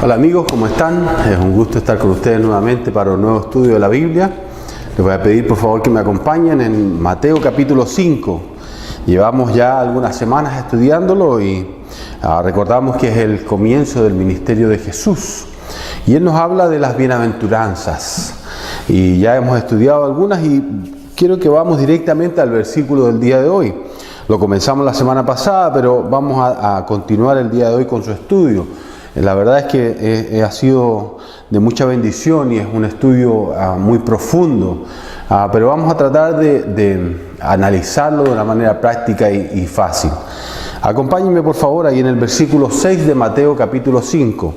Hola amigos, ¿cómo están? Es un gusto estar con ustedes nuevamente para un nuevo estudio de la Biblia. Les voy a pedir por favor que me acompañen en Mateo capítulo 5. Llevamos ya algunas semanas estudiándolo y recordamos que es el comienzo del ministerio de Jesús. Y Él nos habla de las bienaventuranzas. Y ya hemos estudiado algunas y quiero que vamos directamente al versículo del día de hoy. Lo comenzamos la semana pasada, pero vamos a continuar el día de hoy con su estudio. La verdad es que ha sido de mucha bendición y es un estudio muy profundo, pero vamos a tratar de analizarlo de una manera práctica y fácil. Acompáñenme por favor ahí en el versículo 6 de Mateo capítulo 5.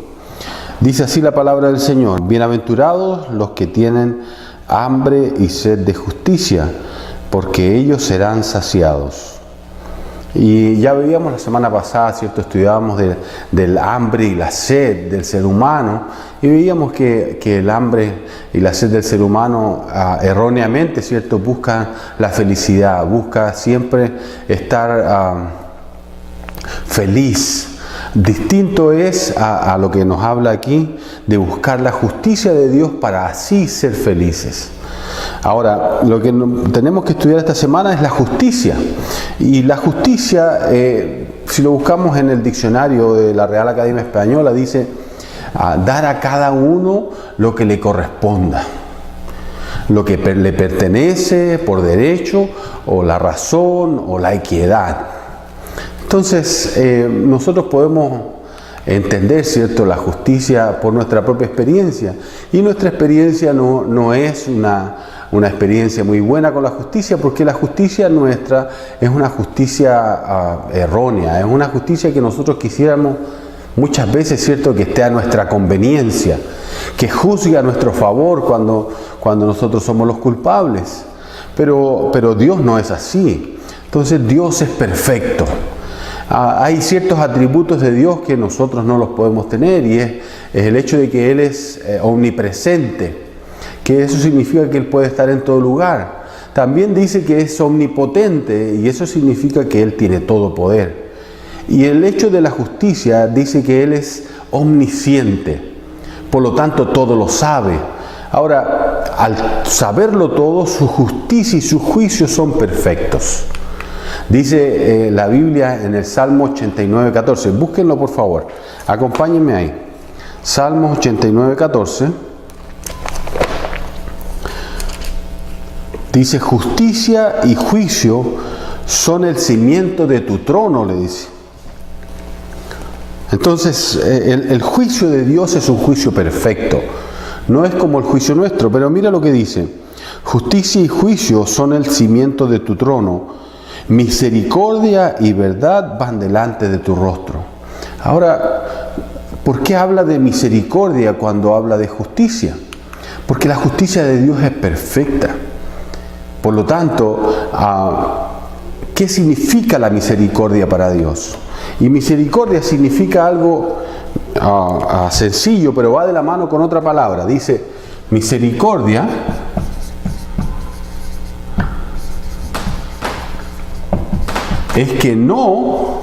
Dice así la palabra del Señor: bienaventurados los que tienen hambre y sed de justicia, porque ellos serán saciados. Y ya veíamos la semana pasada, ¿cierto? Estudiábamos del hambre y la sed del ser humano y veíamos que el hambre y la sed del ser humano erróneamente, ¿cierto? Buscan la felicidad, busca siempre estar feliz. Distinto es a lo que nos habla aquí de buscar la justicia de Dios para así ser felices. Ahora, lo que tenemos que estudiar esta semana es la justicia. Y la justicia, si lo buscamos en el diccionario de la Real Academia Española, dice dar a cada uno lo que le corresponda, lo que le pertenece por derecho, o la razón, o la equidad. Entonces, nosotros podemos entender, ¿cierto?, la justicia por nuestra propia experiencia. Y nuestra experiencia no es una experiencia muy buena con la justicia, porque la justicia nuestra es una justicia errónea, es una justicia que nosotros quisiéramos muchas veces, ¿cierto?, que esté a nuestra conveniencia, que juzgue a nuestro favor cuando nosotros somos los culpables. Pero Dios no es así. Entonces Dios es perfecto. Hay ciertos atributos de Dios que nosotros no los podemos tener, y es el hecho de que Él es omnipresente, que eso significa que Él puede estar en todo lugar. También dice que es omnipotente, y eso significa que Él tiene todo poder. Y el hecho de la justicia dice que Él es omnisciente, por lo tanto todo lo sabe. Ahora, al saberlo todo, su justicia y sus juicios son perfectos. Dice la Biblia en el Salmo 89, 14. Búsquenlo por favor. Acompáñenme ahí. Salmo 89, 14. Dice: justicia y juicio son el cimiento de tu trono, le dice. Entonces, el juicio de Dios es un juicio perfecto. No es como el juicio nuestro, pero mira lo que dice: justicia y juicio son el cimiento de tu trono. Misericordia y verdad van delante de tu rostro. Ahora, ¿por qué habla de misericordia cuando habla de justicia? Porque la justicia de Dios es perfecta. Por lo tanto, ¿qué significa la misericordia para Dios? Y misericordia significa algo sencillo, pero va de la mano con otra palabra. Dice, misericordia es que no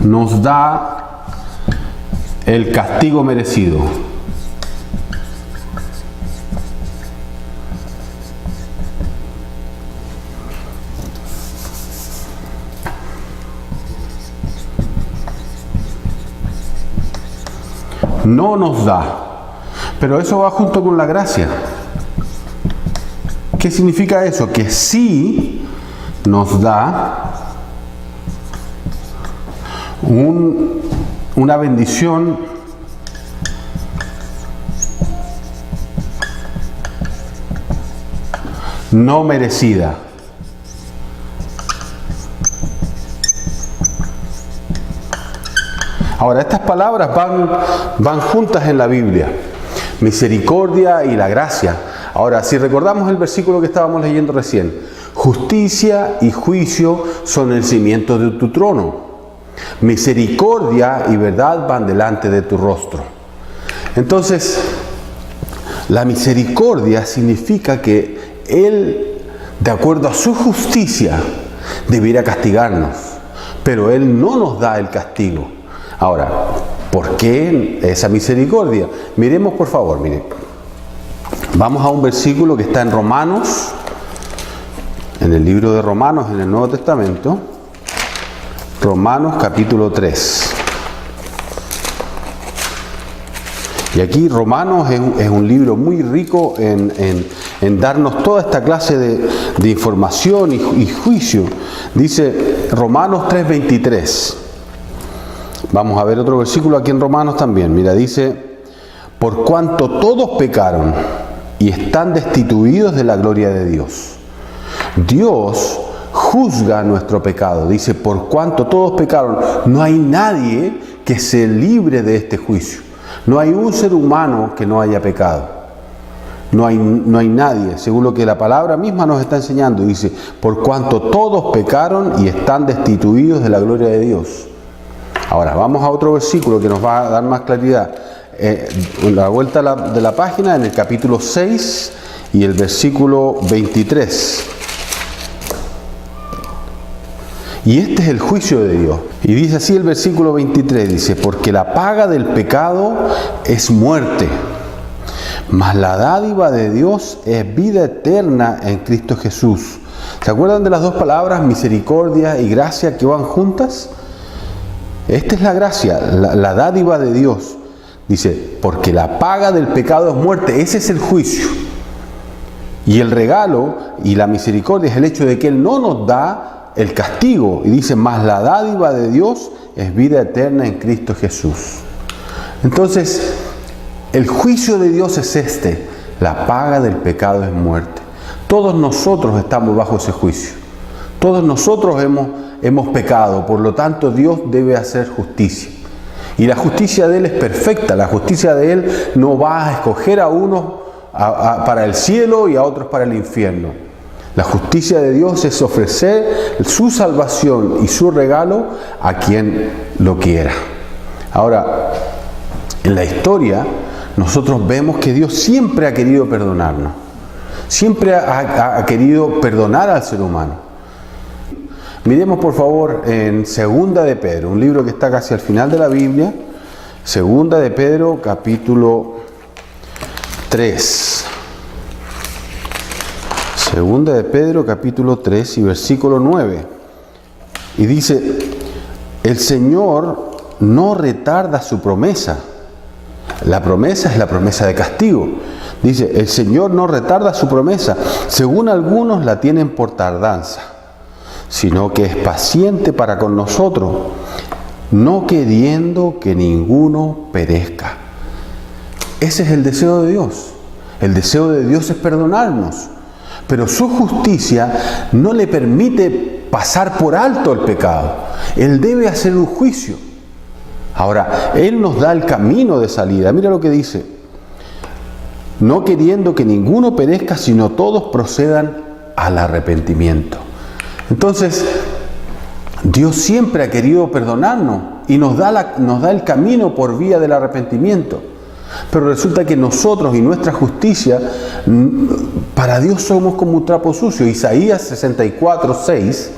nos da el castigo merecido. No nos da. Pero eso va junto con la gracia. ¿Qué significa eso? Que sí nos da una bendición no merecida. Ahora, estas palabras van juntas en la Biblia: misericordia y la gracia. Ahora, si recordamos el versículo que estábamos leyendo recién, justicia y juicio son el cimiento de tu trono. Misericordia y verdad van delante de tu rostro. Entonces, la misericordia significa que Él, de acuerdo a su justicia, debiera castigarnos, pero Él no nos da el castigo. Ahora, ¿Por qué esa misericordia? Miremos por favor, miren. Vamos a un versículo que está en Romanos, en el libro de Romanos, en el Nuevo Testamento. Romanos capítulo 3. Y aquí Romanos es un libro muy rico en darnos toda esta clase de información y juicio. Dice Romanos 3:23. Vamos a ver otro versículo aquí en Romanos también. Mira, dice: por cuanto todos pecaron y están destituidos de la gloria de Dios. Dios juzga nuestro pecado. Dice, por cuanto todos pecaron. No hay nadie que se libre de este juicio. No hay un ser humano que no haya pecado. No hay nadie, según lo que la palabra misma nos está enseñando. Dice, por cuanto todos pecaron y están destituidos de la gloria de Dios. Ahora, vamos a otro versículo que nos va a dar más claridad. La vuelta de la página, en el capítulo 6 y el versículo 23. Y este es el juicio de Dios. Y dice así el versículo 23, dice, porque la paga del pecado es muerte, mas la dádiva de Dios es vida eterna en Cristo Jesús. ¿Se acuerdan de las dos palabras, misericordia y gracia, que van juntas? Esta es la gracia, la dádiva de Dios. Dice, porque la paga del pecado es muerte. Ese es el juicio. Y el regalo y la misericordia es el hecho de que Él no nos da el castigo. Y dice, más la dádiva de Dios es vida eterna en Cristo Jesús. Entonces, el juicio de Dios es este. La paga del pecado es muerte. Todos nosotros estamos bajo ese juicio. Todos nosotros hemos pecado. Por lo tanto, Dios debe hacer justicia. Y la justicia de Él es perfecta. La justicia de Él no va a escoger a unos para el cielo y a otros para el infierno. La justicia de Dios es ofrecer su salvación y su regalo a quien lo quiera. Ahora, en la historia, nosotros vemos que Dios siempre ha querido perdonarnos. Siempre ha querido perdonar al ser humano. Miremos por favor en Segunda de Pedro, un libro que está casi al final de la Biblia. Segunda de Pedro, capítulo 3. Segunda de Pedro, capítulo 3 y versículo 9. Y dice, el Señor no retarda su promesa. La promesa es la promesa de castigo. Dice, el Señor no retarda su promesa, según algunos la tienen por tardanza, sino que es paciente para con nosotros, no queriendo que ninguno perezca. Ese es el deseo de Dios. El deseo de Dios es perdonarnos. Pero su justicia no le permite pasar por alto el pecado. Él debe hacer un juicio. Ahora, Él nos da el camino de salida. Mira lo que dice. No queriendo que ninguno perezca, sino todos procedan al arrepentimiento. Entonces, Dios siempre ha querido perdonarnos y nos da el camino por vía del arrepentimiento. Pero resulta que nosotros y nuestra justicia, para Dios somos como un trapo sucio. Isaías 64:6,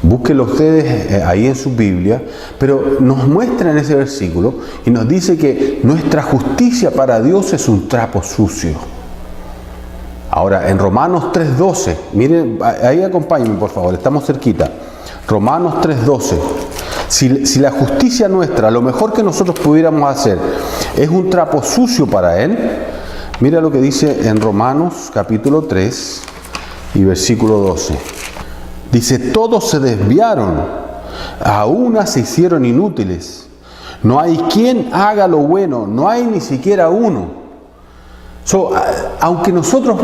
búsquenlo ustedes ahí en su Biblia, pero nos muestra en ese versículo y nos dice que nuestra justicia para Dios es un trapo sucio. Ahora, en Romanos 3:12, miren, ahí acompáñenme por favor, estamos cerquita. Romanos 3:12. Si la justicia nuestra, lo mejor que nosotros pudiéramos hacer, es un trapo sucio para Él, mira lo que dice en Romanos capítulo 3 y versículo 12. Dice, todos se desviaron, a una se hicieron inútiles. No hay quien haga lo bueno, no hay ni siquiera uno. Aunque nosotros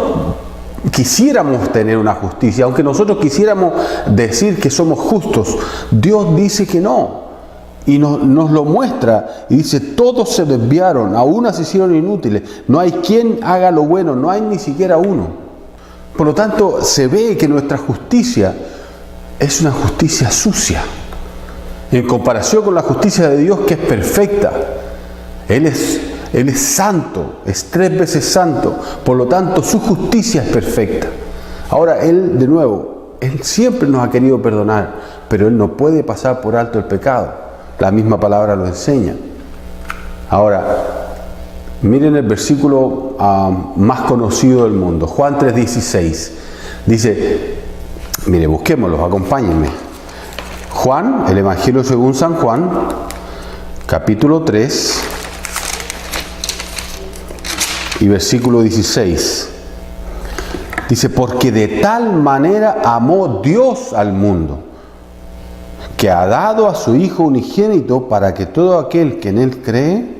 quisiéramos tener una justicia, aunque nosotros quisiéramos decir que somos justos, Dios dice que no. Y nos lo muestra y dice, todos se desviaron, a una se hicieron inútiles. No hay quien haga lo bueno, no hay ni siquiera uno. Por lo tanto, se ve que nuestra justicia es una justicia sucia, en comparación con la justicia de Dios, que es perfecta. Él es santo, es 3 veces santo, por lo tanto su justicia es perfecta. Ahora, Él, de nuevo, Él siempre nos ha querido perdonar, pero Él no puede pasar por alto el pecado. La misma palabra lo enseña. Ahora, miren el versículo más conocido del mundo, Juan 3:16. Dice, mire, busquémoslo, acompáñenme. Juan, el Evangelio según San Juan, capítulo 3 y versículo 16. Dice, porque de tal manera amó Dios al mundo, que ha dado a su Hijo unigénito para que todo aquel que en Él cree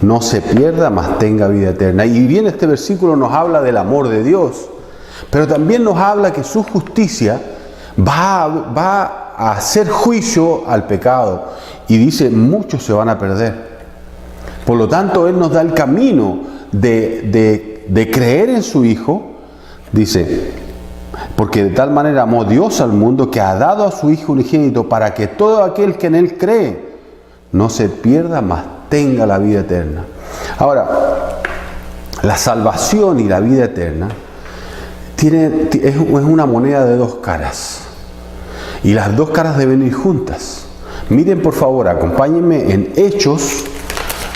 no se pierda, mas tenga vida eterna. Y bien, este versículo nos habla del amor de Dios, pero también nos habla que su justicia va a hacer juicio al pecado. Y dice, muchos se van a perder. Por lo tanto, Él nos da el camino de creer en su Hijo. Dice, porque de tal manera amó Dios al mundo que ha dado a su Hijo unigénito para que todo aquel que en Él cree no se pierda, mas tenga la vida eterna. Ahora, la salvación y la vida eterna es una moneda de dos caras. Y las dos caras deben ir juntas. Miren, por favor, acompáñenme en Hechos,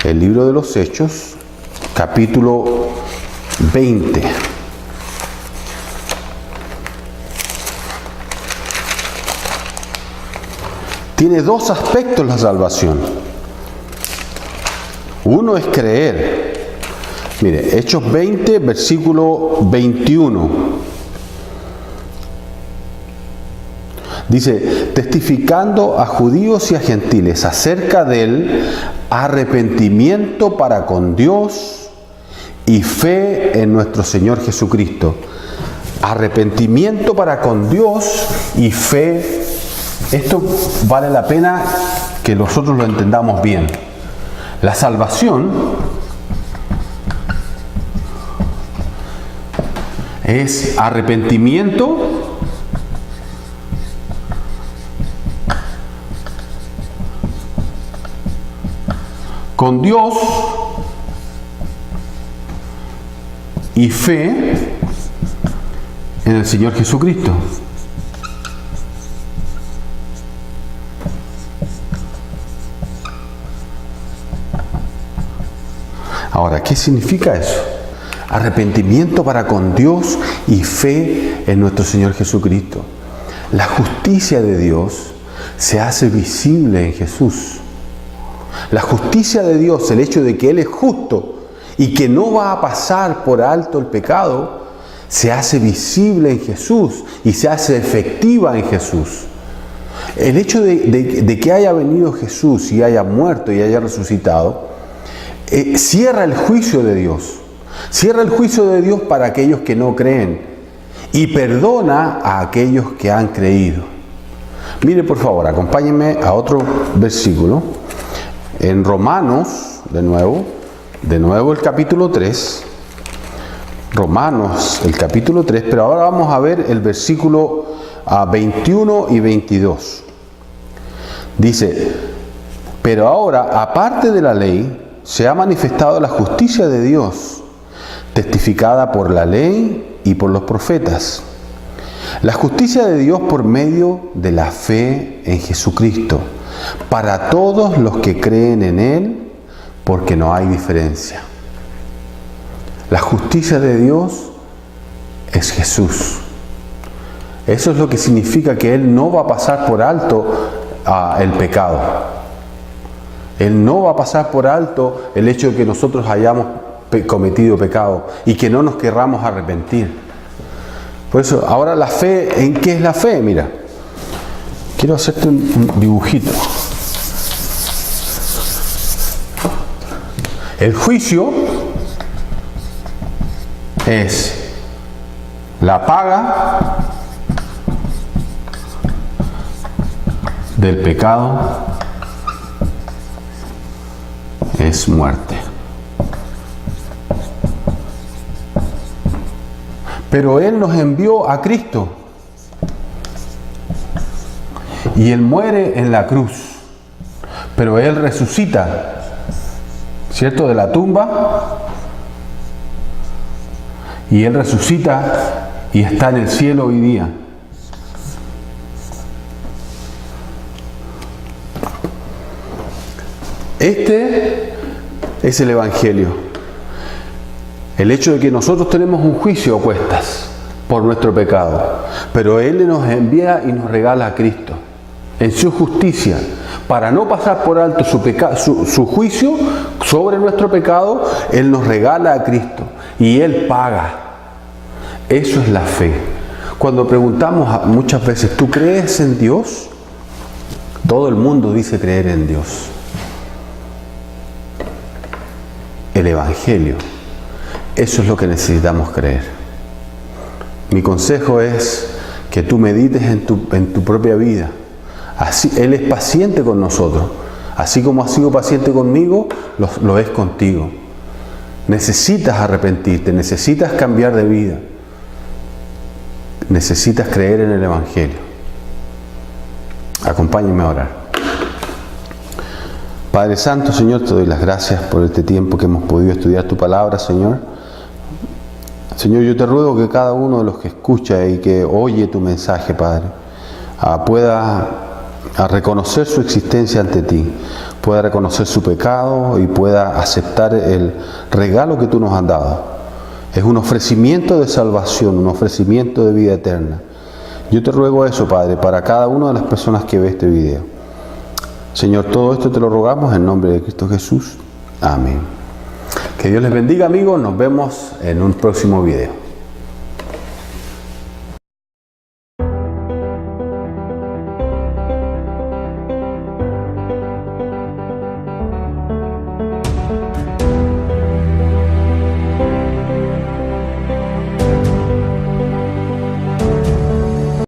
el libro de los Hechos, capítulo 20. Tiene dos aspectos la salvación. Uno es creer. Mire, Hechos 20, versículo 21. Dice, testificando a judíos y a gentiles acerca del arrepentimiento para con Dios y fe en nuestro Señor Jesucristo. Arrepentimiento para con Dios y fe. Esto vale la pena que nosotros lo entendamos bien. La salvación es arrepentimiento con Dios y fe en el Señor Jesucristo. Ahora, ¿qué significa eso? Arrepentimiento para con Dios y fe en nuestro Señor Jesucristo. La justicia de Dios se hace visible en Jesús. La justicia de Dios, el hecho de que Él es justo y que no va a pasar por alto el pecado, se hace visible en Jesús y se hace efectiva en Jesús. El hecho de que haya venido Jesús y haya muerto y haya resucitado, cierra el juicio de Dios. Cierra el juicio de Dios para aquellos que no creen y perdona a aquellos que han creído. Mire, por favor, acompáñenme a otro versículo. En Romanos, de nuevo el capítulo 3. Romanos, el capítulo 3, pero ahora vamos a ver el versículo 21 y 22. Dice, pero ahora, aparte de la ley, se ha manifestado la justicia de Dios, testificada por la ley y por los profetas. La justicia de Dios por medio de la fe en Jesucristo, para todos los que creen en Él, porque no hay diferencia. La justicia de Dios es Jesús. Eso es lo que significa que Él no va a pasar por alto el pecado. Él no va a pasar por alto el hecho de que nosotros hayamos cometido pecado y que no nos querramos arrepentir. Por eso, ahora la fe, ¿en qué es la fe? Mira, quiero hacerte un dibujito. El juicio es la paga del pecado, es muerte. Pero Él nos envió a Cristo y Él muere en la cruz, pero Él resucita, ¿cierto?, de la tumba, y Él resucita y está en el cielo hoy día. Este es el Evangelio. El hecho de que nosotros tenemos un juicio a cuestas por nuestro pecado, pero Él nos envía y nos regala a Cristo en su justicia, para no pasar por alto su juicio sobre nuestro pecado. Él nos regala a Cristo y Él paga. Eso es la fe. Cuando preguntamos muchas veces, ¿tú crees en Dios? Todo el mundo dice creer en Dios. El Evangelio, eso es lo que necesitamos creer. Mi consejo es que tú medites en tu propia vida. Así, Él es paciente con nosotros. Así como ha sido paciente conmigo, lo es contigo. Necesitas arrepentirte, necesitas cambiar de vida. Necesitas creer en el Evangelio. Acompáñenme a orar. Padre Santo, Señor, te doy las gracias por este tiempo que hemos podido estudiar tu palabra, Señor. Señor, yo te ruego que cada uno de los que escucha y que oye tu mensaje, Padre, pueda reconocer su existencia ante ti, pueda reconocer su pecado y pueda aceptar el regalo que tú nos has dado. Es un ofrecimiento de salvación, un ofrecimiento de vida eterna. Yo te ruego eso, Padre, para cada una de las personas que ve este video. Señor, todo esto te lo rogamos en nombre de Cristo Jesús. Amén. Que Dios les bendiga, amigos. Nos vemos en un próximo video.